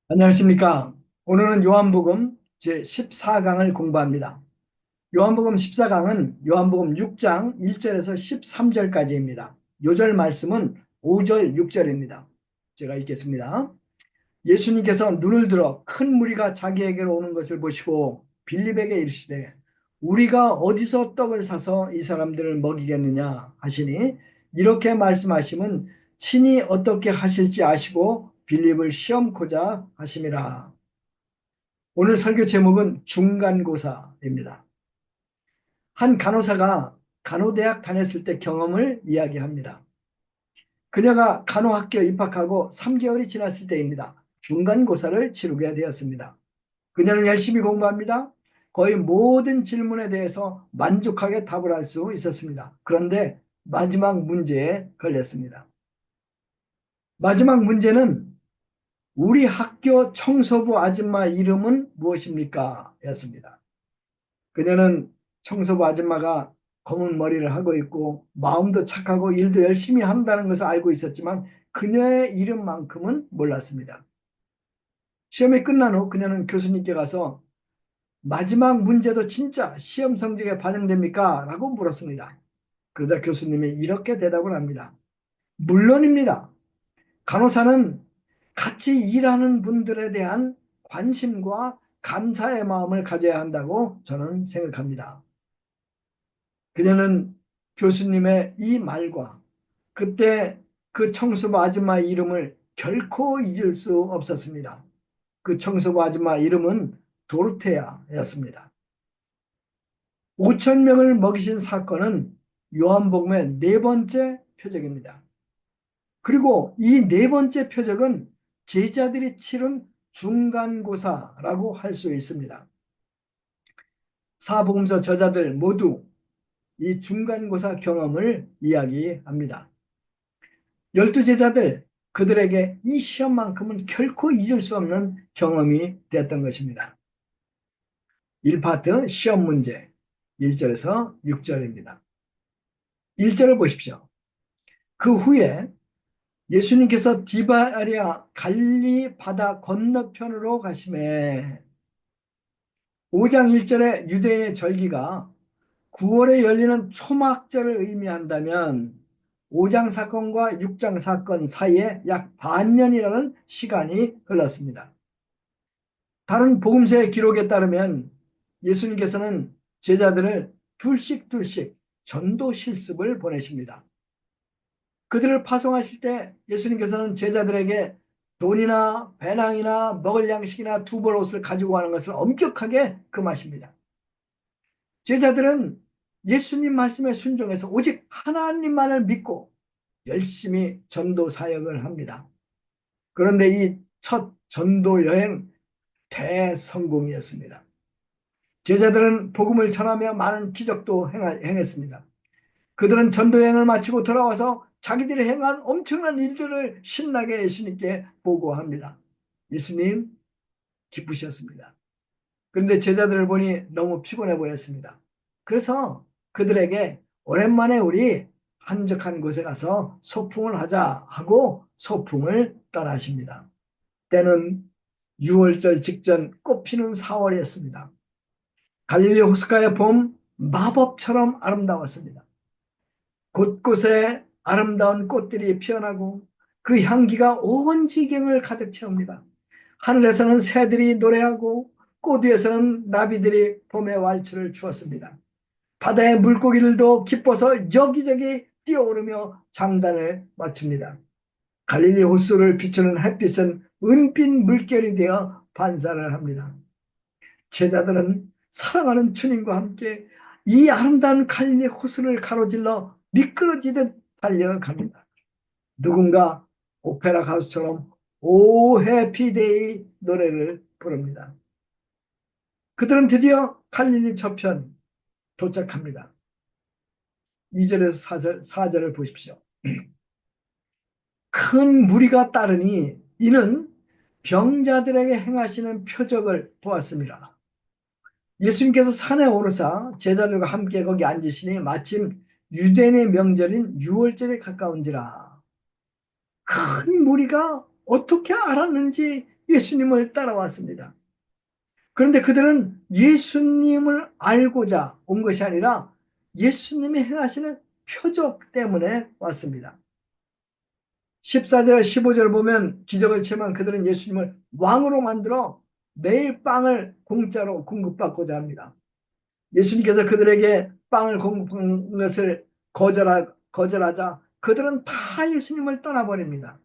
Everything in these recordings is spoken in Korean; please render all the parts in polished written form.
안녕하십니까. 오늘은 요한복음 제14강을 공부합니다. 요한복음 14강은 요한복음 6장 1절에서 13절까지입니다. 요절 말씀은 5절, 6절입니다. 제가 읽겠습니다. 예수님께서 눈을 들어 큰 무리가 자기에게로 오는 것을 보시고 빌립에게 이르시되 우리가 어디서 떡을 사서 이 사람들을 먹이겠느냐 하시니 이렇게 말씀하시면 친히 어떻게 하실지 아시고 빌립을 시험코자 하심이라. 오늘 설교 제목은 중간고사입니다. 한 간호사가 간호대학 다녔을 때 경험을 이야기합니다. 그녀가 간호학교에 입학하고 3개월이 지났을 때입니다. 중간고사를 치르게 되었습니다. 그녀는 열심히 공부합니다. 거의 모든 질문에 대해서 만족하게 답을 할 수 있었습니다. 그런데 마지막 문제에 걸렸습니다. 마지막 문제는 우리 학교 청소부 아줌마 이름은 무엇입니까? 였습니다. 그녀는 청소부 아줌마가 검은 머리를 하고 있고 마음도 착하고 일도 열심히 한다는 것을 알고 있었지만 그녀의 이름만큼은 몰랐습니다. 시험이 끝난 후 그녀는 교수님께 가서 마지막 문제도 진짜 시험 성적에 반영됩니까? 라고 물었습니다. 그러자 교수님이 이렇게 대답을 합니다. 물론입니다. 간호사는 같이 일하는 분들에 대한 관심과 감사의 마음을 가져야 한다고 저는 생각합니다. 그녀는 교수님의 이 말과 그때 그 청소부 아줌마 이름을 결코 잊을 수 없었습니다. 그 청소부 아줌마 이름은 도르테아였습니다. 5천 명을 먹이신 사건은 요한복음의 네 번째 표적입니다. 그리고 이 네 번째 표적은 제자들이 치른 중간고사라고 할 수 있습니다. 사복음서 저자들 모두 이 중간고사 경험을 이야기합니다. 12제자들 그들에게 이 시험만큼은 결코 잊을 수 없는 경험이 되었던 것입니다. 1파트 시험 문제 1절에서 6절입니다. 1절을 보십시오. 그 후에 예수님께서 디바리아 갈릴리 바다 건너편으로 가시매 5장 1절에 유대인의 절기가 9월에 열리는 초막절을 의미한다면 5장 사건과 6장 사건 사이에 약 반년이라는 시간이 흘렀습니다. 다른 복음서의 기록에 따르면 예수님께서는 제자들을 둘씩 둘씩 전도 실습을 보내십니다. 그들을 파송하실 때 예수님께서는 제자들에게 돈이나 배낭이나 먹을 양식이나 두 벌 옷을 가지고 가는 것을 엄격하게 금하십니다. 제자들은 예수님 말씀에 순종해서 오직 하나님만을 믿고 열심히 전도 사역을 합니다. 그런데 이 첫 전도 여행 대성공이었습니다. 제자들은 복음을 전하며 많은 기적도 행했습니다. 그들은 전도여행을 마치고 돌아와서 자기들이 행한 엄청난 일들을 신나게 예수님께 보고합니다. 예수님 기쁘셨습니다. 그런데 제자들을 보니 너무 피곤해 보였습니다. 그래서 그들에게 오랜만에 우리 한적한 곳에 가서 소풍을 하자 하고 소풍을 떠나십니다. 때는 6월절 직전 꽃피는 4월이었습니다. 갈릴리 호숫가의 봄 마법처럼 아름다웠습니다. 곳곳에 아름다운 꽃들이 피어나고 그 향기가 온 지경을 가득 채웁니다. 하늘에서는 새들이 노래하고 꽃 위에서는 나비들이 봄의 왈츠를 추었습니다. 바다의 물고기들도 기뻐서 여기저기 뛰어오르며 장단을 맞춥니다. 갈릴리 호수를 비추는 햇빛은 은빛 물결이 되어 반사를 합니다. 제자들은 사랑하는 주님과 함께 이 아름다운 갈릴리 호수를 가로질러 미끄러지듯 달려갑니다. 누군가 오페라 가수처럼 오 해피데이 노래를 부릅니다. 그들은 드디어 갈릴리 저편 도착합니다. 2절에서 4절을 보십시오. 큰 무리가 따르니 이는 병자들에게 행하시는 표적을 보았습니다. 예수님께서 산에 오르사 제자들과 함께 거기 앉으시니 마침 유대인의 명절인 유월절에 가까운지라. 큰 무리가 어떻게 알았는지 예수님을 따라왔습니다. 그런데 그들은 예수님을 알고자 온 것이 아니라 예수님이 행하시는 표적 때문에 왔습니다. 14절, 15절 보면 기적을 체험한 그들은 예수님을 왕으로 만들어 매일 빵을 공짜로 공급받고자 합니다. 예수님께서 그들에게 빵을 공급하는 것을 거절하자 그들은 다 예수님을 떠나버립니다.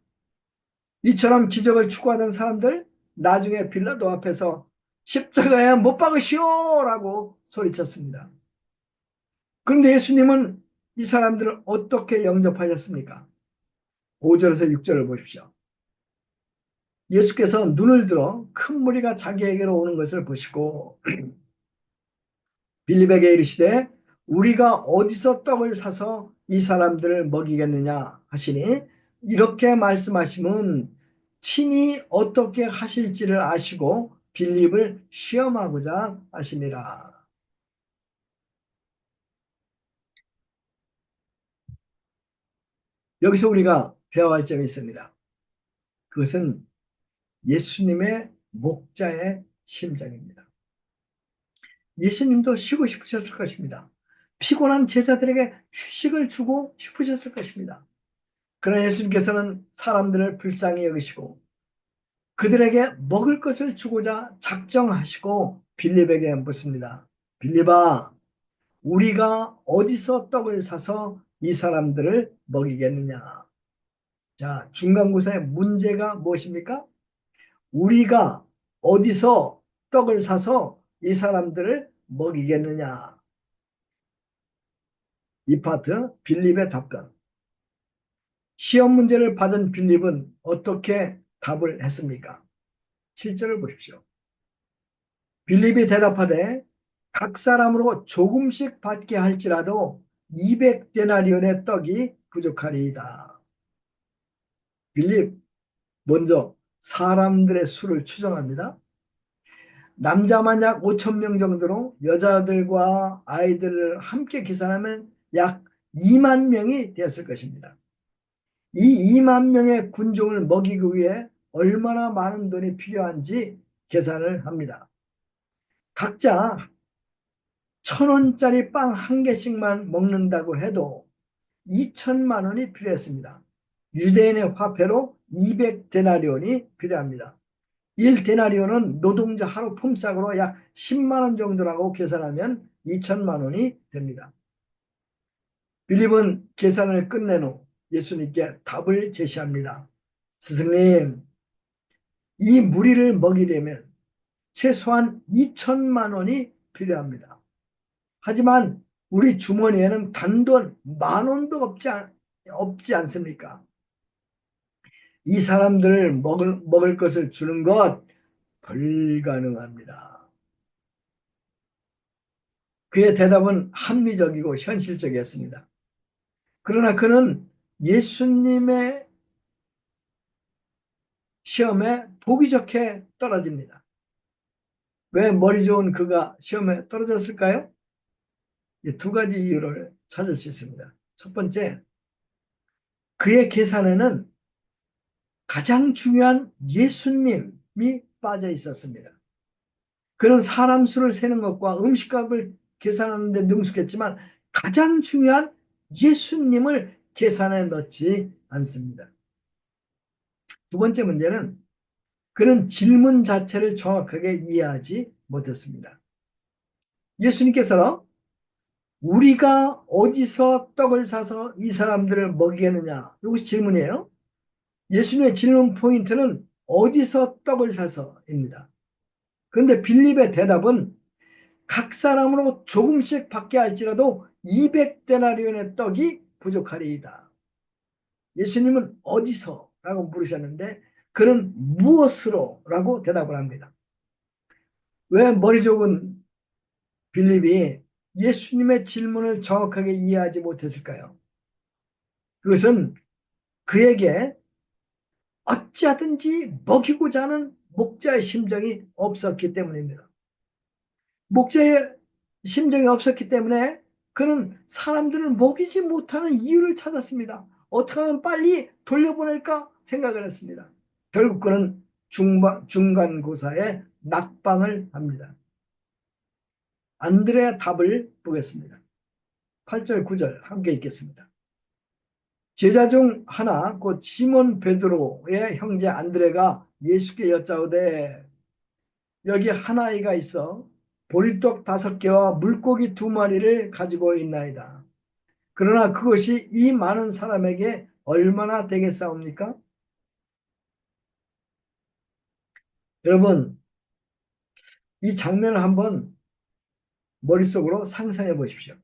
이처럼 기적을 추구하던 사람들 나중에 빌라도 앞에서 십자가에 못 박으시오 라고 소리쳤습니다. 그런데 예수님은 이 사람들을 어떻게 영접하셨습니까? 5절에서 6절을 보십시오. 예수께서 눈을 들어 큰 무리가 자기에게로 오는 것을 보시고 빌립에게 이르시되 우리가 어디서 떡을 사서 이 사람들을 먹이겠느냐 하시니 이렇게 말씀하시면 친히 어떻게 하실지를 아시고 빌립을 시험하고자 하심이라. 여기서 우리가 배워야 할 점이 있습니다. 그것은 예수님의 목자의 심정입니다. 예수님도 쉬고 싶으셨을 것입니다. 피곤한 제자들에게 휴식을 주고 싶으셨을 것입니다. 그러나 예수님께서는 사람들을 불쌍히 여기시고 그들에게 먹을 것을 주고자 작정하시고 빌립에게 묻습니다. 빌립아, 우리가 어디서 떡을 사서 이 사람들을 먹이겠느냐? 자, 중간고사의 문제가 무엇입니까? 우리가 어디서 떡을 사서 이 사람들을 먹이겠느냐? 이 파트 빌립의 답변. 시험 문제를 받은 빌립은 어떻게 답을 했습니까? 7절을 보십시오. 빌립이 대답하되 각 사람으로 조금씩 받게 할지라도 200데나리온의 떡이 부족하리이다. 빌립 먼저 사람들의 수를 추정합니다. 남자만 약 5천 명 정도로 여자들과 아이들을 함께 계산하면 약 2만 명이 되었을 것입니다. 이 2만 명의 군종을 먹이기 위해 얼마나 많은 돈이 필요한지 계산을 합니다. 각자 1,000원짜리 빵 한 개씩만 먹는다고 해도 2천만 원이 필요했습니다. 유대인의 화폐로 200데나리온이 필요합니다. 1데나리온은 노동자 하루 품삯으로 약 10만 원 정도라고 계산하면 2천만 원이 됩니다. 빌립은 계산을 끝낸 후 예수님께 답을 제시합니다. 스승님, 이 무리를 먹이려면 최소한 2천만 원이 필요합니다. 하지만 우리 주머니에는 단돈 10,000원도 없지 않습니까? 이 사람들을 먹을 것을 주는 것 불가능합니다. 그의 대답은 합리적이고 현실적이었습니다. 그러나 그는 예수님의 시험에 보기 좋게 떨어집니다. 왜 머리 좋은 그가 시험에 떨어졌을까요? 두 가지 이유를 찾을 수 있습니다. 첫 번째, 그의 계산에는 가장 중요한 예수님이 빠져 있었습니다. 그는 사람 수를 세는 것과 음식값을 계산하는 데 능숙했지만 가장 중요한 예수님을 계산에 넣지 않습니다. 두 번째 문제는 그는 질문 자체를 정확하게 이해하지 못했습니다. 예수님께서 우리가 어디서 떡을 사서 이 사람들을 먹이겠느냐? 이것이 질문이에요. 예수님의 질문 포인트는 어디서 떡을 사서입니다. 그런데 빌립의 대답은 각 사람으로 조금씩 받게 할지라도 200데나리온의 떡이 부족하리이다. 예수님은 어디서? 라고 물으셨는데 그는 무엇으로? 라고 대답을 합니다. 왜 머리 좋은 빌립이 예수님의 질문을 정확하게 이해하지 못했을까요? 그것은 그에게 어찌하든지 먹이고자 하는 목자의 심정이 없었기 때문입니다. 목자의 심정이 없었기 때문에 그는 사람들을 먹이지 못하는 이유를 찾았습니다. 어떻게 하면 빨리 돌려보낼까 생각을 했습니다. 결국 그는 중간고사에 낙방을 합니다. 안드레의 답을 보겠습니다. 8절, 9절 함께 읽겠습니다. 제자 중 하나 곧 시몬 베드로의 형제 안드레가 예수께 여짜오되 여기 한 아이가 있어 보리떡 5개와 물고기 2마리를 가지고 있나이다. 그러나 그것이 이 많은 사람에게 얼마나 되겠사옵니까? 여러분, 이 장면을 한번 머릿속으로 상상해 보십시오.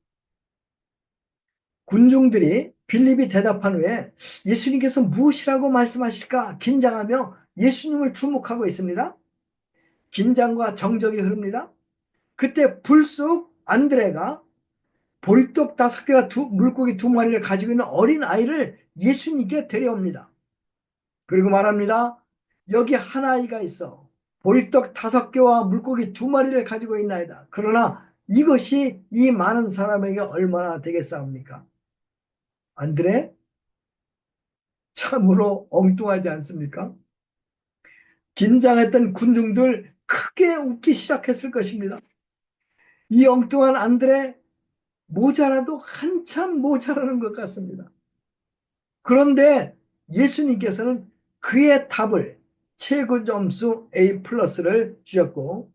군중들이 빌립이 대답한 후에 예수님께서 무엇이라고 말씀하실까 긴장하며 예수님을 주목하고 있습니다. 긴장과 정적이 흐릅니다. 그때 불쑥 안드레가 보리떡 5개와 물고기 2마리를 가지고 있는 어린 아이를 예수님께 데려옵니다. 그리고 말합니다. 여기 한 아이가 있어 보리떡 5개와 물고기 2마리를 가지고 있나이다. 그러나 이것이 이 많은 사람에게 얼마나 되겠사옵니까? 안드레? 참으로 엉뚱하지 않습니까? 긴장했던 군중들 크게 웃기 시작했을 것입니다. 이 엉뚱한 안드레 모자라도 한참 모자라는 것 같습니다. 그런데 예수님께서는 그의 답을 최고 점수 A 플러스를 주셨고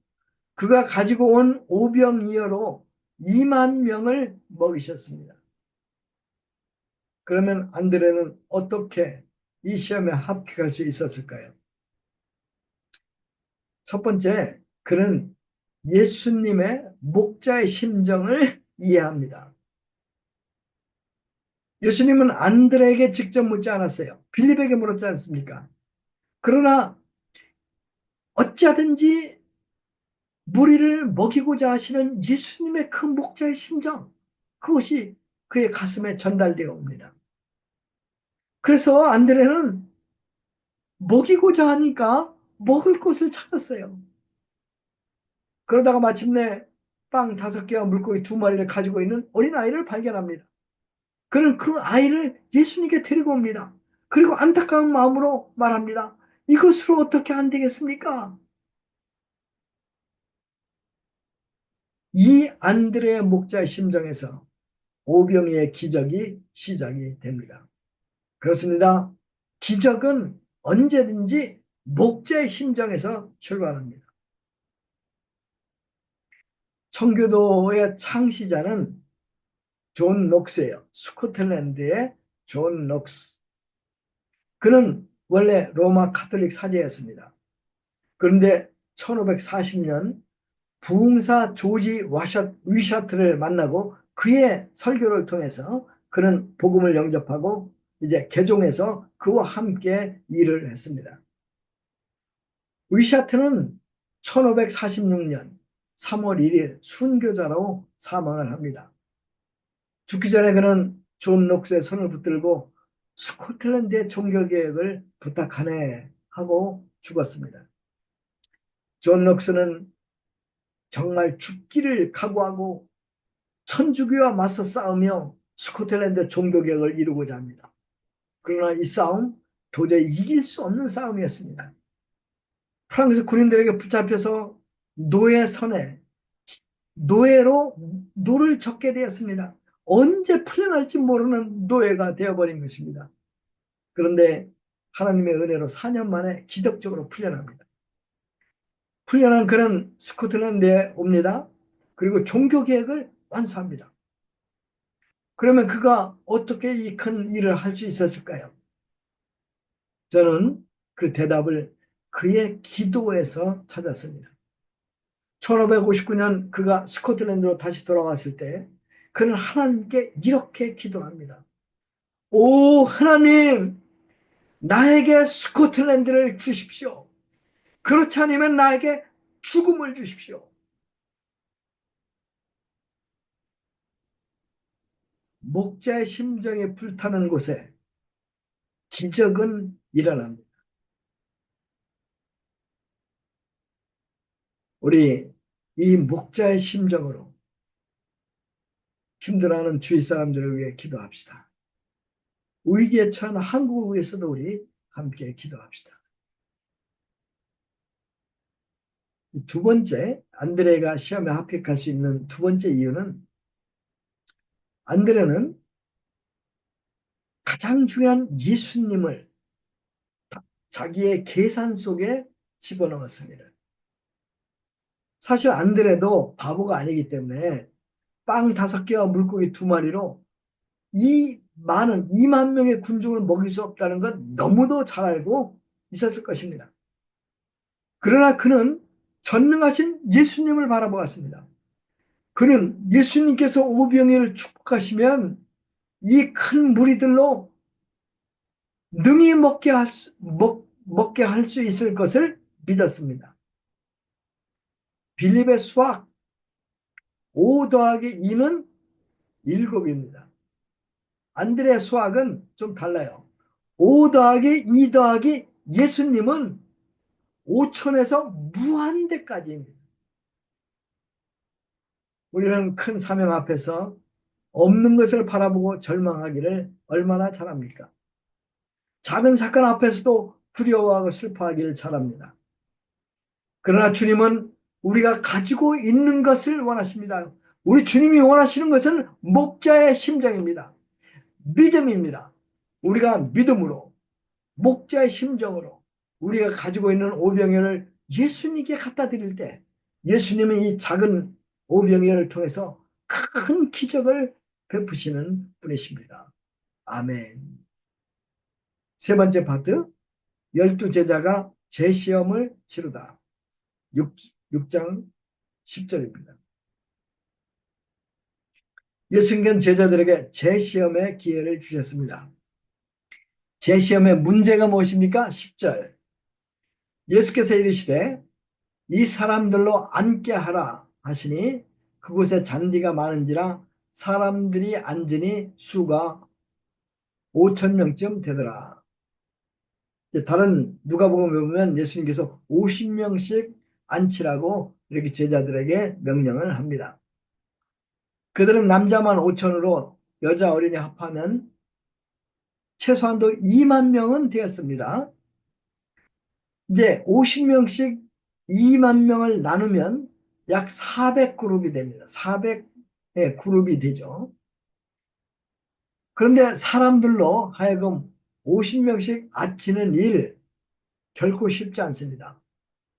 그가 가지고 온 오병이어로 2만 명을 먹이셨습니다. 그러면 안드레는 어떻게 이 시험에 합격할 수 있었을까요? 첫 번째, 그는 예수님의 목자의 심정을 이해합니다. 예수님은 안드레에게 직접 묻지 않았어요. 빌립에게 물었지 않습니까? 그러나 어찌하든지 무리를 먹이고자 하시는 예수님의 그 목자의 심정, 그것이 그의 가슴에 전달되어 옵니다. 그래서 안드레는 먹이고자 하니까 먹을 것을 찾았어요. 그러다가 마침내 빵 5개와 물고기 2마리를 가지고 있는 어린아이를 발견합니다. 그는 그 아이를 예수님께 데리고 옵니다. 그리고 안타까운 마음으로 말합니다. 이것으로 어떻게 안 되겠습니까? 이 안드레의 목자의 심정에서 오병이의 기적이 시작이 됩니다. 그렇습니다. 기적은 언제든지 목자의 심정에서 출발합니다. 청교도의 창시자는 존 녹스예요. 스코틀랜드의 존 녹스. 그는 원래 로마 카톨릭 사제였습니다. 그런데 1540년 부흥사 조지 위샤트를 만나고 그의 설교를 통해서 그는 복음을 영접하고 이제 개종해서 그와 함께 일을 했습니다. 위샤트는 1546년 3월 1일 순교자로 사망을 합니다. 죽기 전에 그는 존 녹스의 손을 붙들고 스코틀랜드의 종교개혁을 부탁하네 하고 죽었습니다. 존 녹스는 정말 죽기를 각오하고 천주교와 맞서 싸우며 스코틀랜드 종교개혁을 이루고자 합니다. 그러나 이 싸움 도저히 이길 수 없는 싸움이었습니다. 프랑스 군인들에게 붙잡혀서 노예선에 노예로 노를 젓게 되었습니다. 언제 풀려날지 모르는 노예가 되어버린 것입니다. 그런데 하나님의 은혜로 4년 만에 기적적으로 풀려납니다. 풀려난 그는 스코틀랜드에 옵니다. 그리고 종교개혁을 완수합니다. 그러면 그가 어떻게 이 큰 일을 할 수 있었을까요? 저는 그 대답을 그의 기도에서 찾았습니다. 1559년 그가 스코틀랜드로 다시 돌아왔을 때 그는 하나님께 이렇게 기도합니다. 오 하나님, 나에게 스코틀랜드를 주십시오. 그렇지 않으면 나에게 죽음을 주십시오. 목자의 심정에 불타는 곳에 기적은 일어납니다. 우리 이 목자의 심정으로 힘들어하는 주위 사람들을 위해 기도합시다. 위기에 처한 한국을 위해서도 우리 함께 기도합시다. 두 번째, 안드레가 시험에 합격할 수 있는 두 번째 이유는 안드레는 가장 중요한 예수님을 자기의 계산 속에 집어넣었습니다. 사실 안드레도 바보가 아니기 때문에 빵 5개와 물고기 2마리로 이 많은 2만 명의 군중을 먹일 수 없다는 건 너무도 잘 알고 있었을 것입니다. 그러나 그는 전능하신 예수님을 바라보았습니다. 그는 예수님께서 오병이어를 축복하시면 이 큰 무리들로 능히 먹게 할 수 있을 것을 믿었습니다. 빌립의 수학 5 더하기 2는 7입니다. 안드레의 수학은 좀 달라요. 5 더하기 2 더하기 예수님은 5천에서 무한대까지입니다. 우리는 큰 사명 앞에서 없는 것을 바라보고 절망하기를 얼마나 잘합니까? 작은 사건 앞에서도 두려워하고 슬퍼하기를 잘합니다. 그러나 주님은 우리가 가지고 있는 것을 원하십니다. 우리 주님이 원하시는 것은 목자의 심정입니다. 믿음입니다. 우리가 믿음으로 목자의 심정으로 우리가 가지고 있는 오병이어를 예수님께 갖다 드릴 때 예수님은 이 작은 오병이어를 통해서 큰 기적을 베푸시는 분이십니다. 아멘. 세 번째 파트, 12제자가 재시험을 치르다. 6장 10절입니다. 예수님은 제자들에게 재시험의 기회를 주셨습니다. 재시험의 문제가 무엇입니까? 10절. 예수께서 이르시되 이 사람들로 앉게 하라 하시니 그곳에 잔디가 많은지라 사람들이 앉으니 수가 5천 명쯤 되더라. 다른 누가복음에 보면 예수님께서 50명씩 앉히라고 이렇게 제자들에게 명령을 합니다. 그들은 남자만 5천으로 여자 어린이 합하면 최소한도 2만 명은 되었습니다. 이제 50명씩 2만 명을 나누면 약 400그룹이 됩니다. 400의 그룹이 되죠. 그런데 사람들로 하여금 50명씩 앉히는 일 결코 쉽지 않습니다.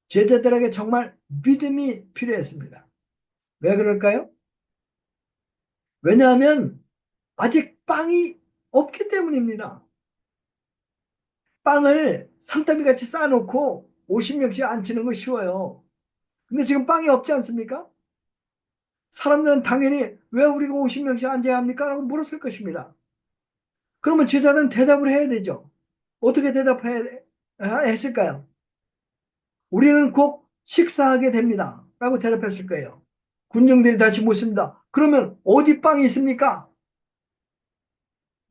제자들에게 정말 믿음이 필요했습니다. 왜 그럴까요? 왜냐하면 아직 빵이 없기 때문입니다. 빵을 산더미같이 쌓아놓고 50명씩 앉히는 거 쉬워요. 근데 지금 빵이 없지 않습니까? 사람들은 당연히 왜 우리가 50명씩 앉아야 합니까? 라고 물었을 것입니다. 그러면 제자는 대답을 해야 되죠. 어떻게 대답해야 했을까요? 우리는 곧 식사하게 됩니다. 라고 대답했을 거예요. 군중들이 다시 묻습니다. 그러면 어디 빵이 있습니까?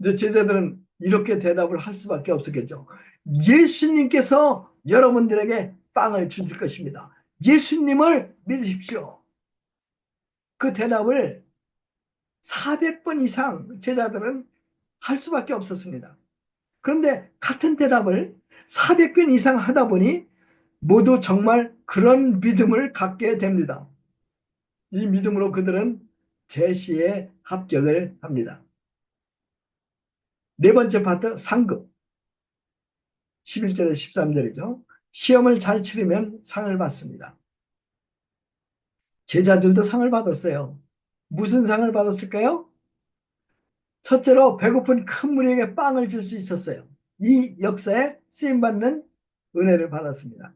이제 제자들은 이렇게 대답을 할 수밖에 없었겠죠. 예수님께서 여러분들에게 빵을 주실 것입니다. 예수님을 믿으십시오. 그 대답을 400번 이상 제자들은 할 수밖에 없었습니다. 그런데 같은 대답을 400번 이상 하다 보니 모두 정말 그런 믿음을 갖게 됩니다. 이 믿음으로 그들은 제시에 합격을 합니다. 네 번째 파트 상급 11절에서 13절이죠. 시험을 잘 치르면 상을 받습니다. 제자들도 상을 받았어요. 무슨 상을 받았을까요? 첫째로 배고픈 큰 무리에게 빵을 줄 수 있었어요. 이 역사에 쓰임받는 은혜를 받았습니다.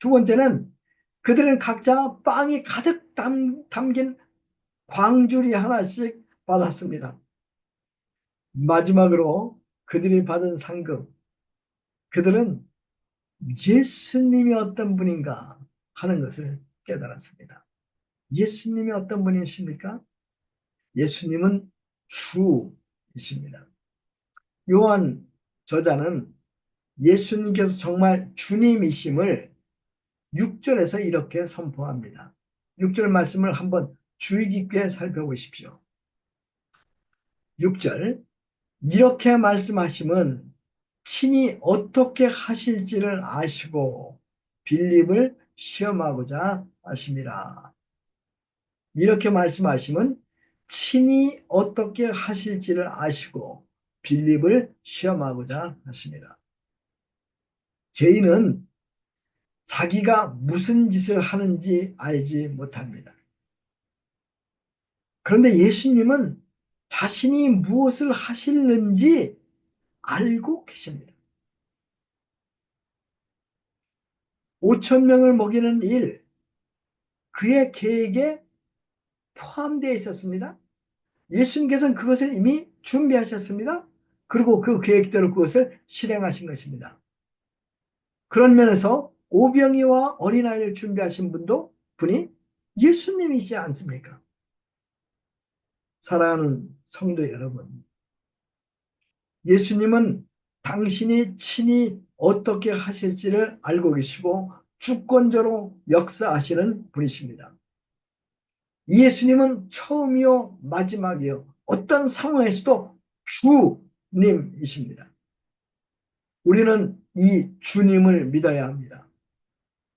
두 번째는 그들은 각자 빵이 가득 담긴 광주리 하나씩 받았습니다. 마지막으로 그들이 받은 상급, 그들은 예수님이 어떤 분인가 하는 것을 깨달았습니다. 예수님이 어떤 분이십니까? 예수님은 주이십니다. 요한 저자는 예수님께서 정말 주님이심을 6절에서 이렇게 선포합니다. 6절 말씀을 한번 주의 깊게 살펴보십시오. 6절 이렇게 말씀하심은 친히 어떻게 하실지를 아시고 빌립을 시험하고자 하심이라. 이렇게 말씀하시면 친히 어떻게 하실지를 아시고 빌립을 시험하고자 하십니다. 죄인은 자기가 무슨 짓을 하는지 알지 못합니다. 그런데 예수님은 자신이 무엇을 하시는지 알고 계십니다. 5천 명을 먹이는 일, 그의 계획에 포함되어 있었습니다. 예수님께서는 그것을 이미 준비하셨습니다. 그리고 그 계획대로 그것을 실행하신 것입니다. 그런 면에서 오병이와 어린아이를 준비하신 분이 예수님이시지 않습니까? 사랑하는 성도 여러분, 예수님은 당신이 친히 어떻게 하실지를 알고 계시고 주권자로 역사하시는 분이십니다. 예수님은 처음이요 마지막이요 어떤 상황에서도 주님이십니다. 우리는 이 주님을 믿어야 합니다.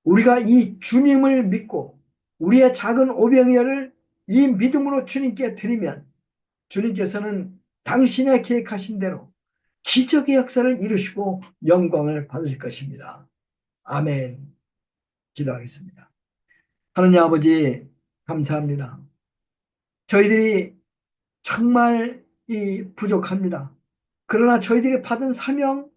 우리가 이 주님을 믿고 우리의 작은 오병이어를 이 믿음으로 주님께 드리면 주님께서는 당신의 계획하신 대로 기적의 역사를 이루시고 영광을 받으실 것입니다. 아멘. 기도하겠습니다. 하느님 아버지 감사합니다. 저희들이 정말 부족합니다. 그러나 저희들이 받은 사명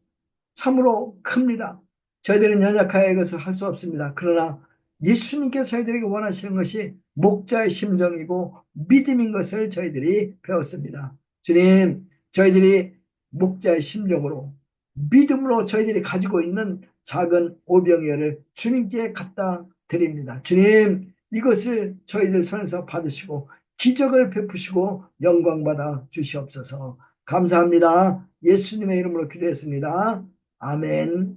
참으로 큽니다. 저희들은 연약하여 이것을 할 수 없습니다. 그러나 예수님께서 저희들에게 원하시는 것이 목자의 심정이고 믿음인 것을 저희들이 배웠습니다. 주님, 저희들이 목자의 심정으로 믿음으로 저희들이 가지고 있는 작은 오병이어를 주님께 갖다 드립니다. 주님, 이것을 저희들 손에서 받으시고 기적을 베푸시고 영광받아 주시옵소서. 감사합니다. 예수님의 이름으로 기도했습니다. 아멘.